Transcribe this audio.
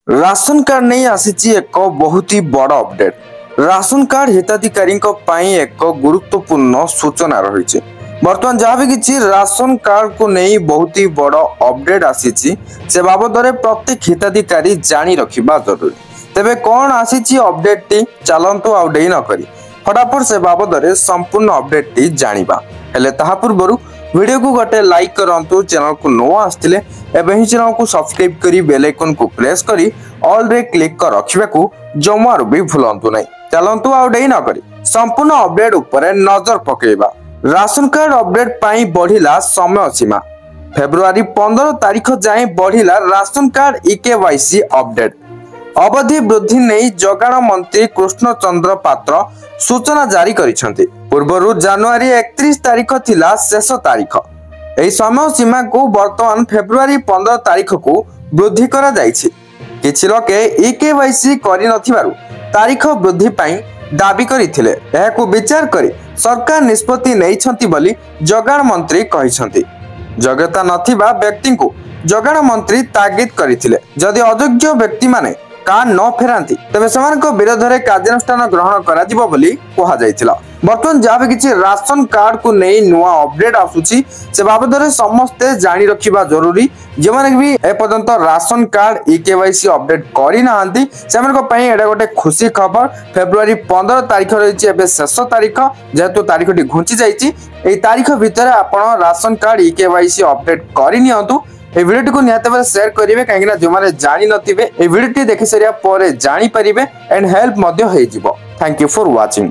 Ration card नहीं आसी एक बहुत ही बड़ अपडेट। राशन कार्ड हिताधिकारी एक गुरुत्वपूर्ण सूचना रही। बर्तमान जहाँ भी किसी राशन कार्ड को नहीं बहुत ही बड़ अपडेट आसी से बाबद प्रत्येक हिताधिकारी जानी रखा जरूरी। तेबे कौन आसी अपडेट टी चलतु आउे न करी फटाफट से बाबद संपूर्ण अपडेट टी जानिबा। हेले ताहा पूर्वरु वीडियो को गोटे लाइक करंतु, चैनल को नुआ आसथिले एबे ही चैनल को सब्सक्राइब करी बेल आइकन को प्रेस करी ऑल रे क्लिक कर रखिबा को जमार भी भूलंतु नहीं। चलंतु आ डेई न करी संपूर्ण अपडेट ऊपर नजर पकेइबा। राशन कार्ड अपडेट पाई बढ़िला समय सीमा। फेब्रुआरी 15 तारिख जाए बढ़िला राशन कार्ड ईकेवाईसी अपडेट। अवधि वृद्धि नहीं जगाण मंत्री कृष्ण चंद्र पात्र सूचना जारी करिसेंती। पूर्वरु जनवरी 31 तारिख थिला शेष तारिख। एही समय सीमा को वर्तमान फेब्रुआरी 15 तारिख को वृद्धि करा जायछि। किछि लोके ईकेवाईसी करि नथिबारु तारिख वृद्धि पई दाबी करिथिले। एहाकु विचार करी सरकार निष्पत्ति नैछंती बोली जगाण मंत्री कहिसंती। योग्यता नथिबा व्यक्ति को जगाण मंत्री तागिद करिथिले। जदि अयोग्य व्यक्ति माने कार्ड न फेरांती तेबे सेमानक विरोध में कार्यानुष्ठान ग्रहण करा जिवो बोली कहा जायतिला। बर्तमान जहाँ भी किसी राशन कार्ड को नहीं नुआ अपडेट आसुची से बाबद समस्ते जानी रखिबा जरूरी। जो माने भी एपर्यंत राशन कार्ड ईकेवाईसी अपडेट करि नाहंती सेमानक पई एडा गोटे खुशी खबर। फेब्रुआरी 15 तारिख रहिछि एबे शेष तारिख, जेहेतु तारिखटी घुंची जाइछि एई तारिख भितर आपण राशन कार्ड ईकेवाईसी अपडेट करि नियंतु। ए वीडियो को निहाते भाव शेयर करेंगे कहीं जो मैंने जानी नथिबे ए वीडियो देखि सारिया परे जानी परिबे एंड हेल्प मध्य हो जिवो। Thank you for watching.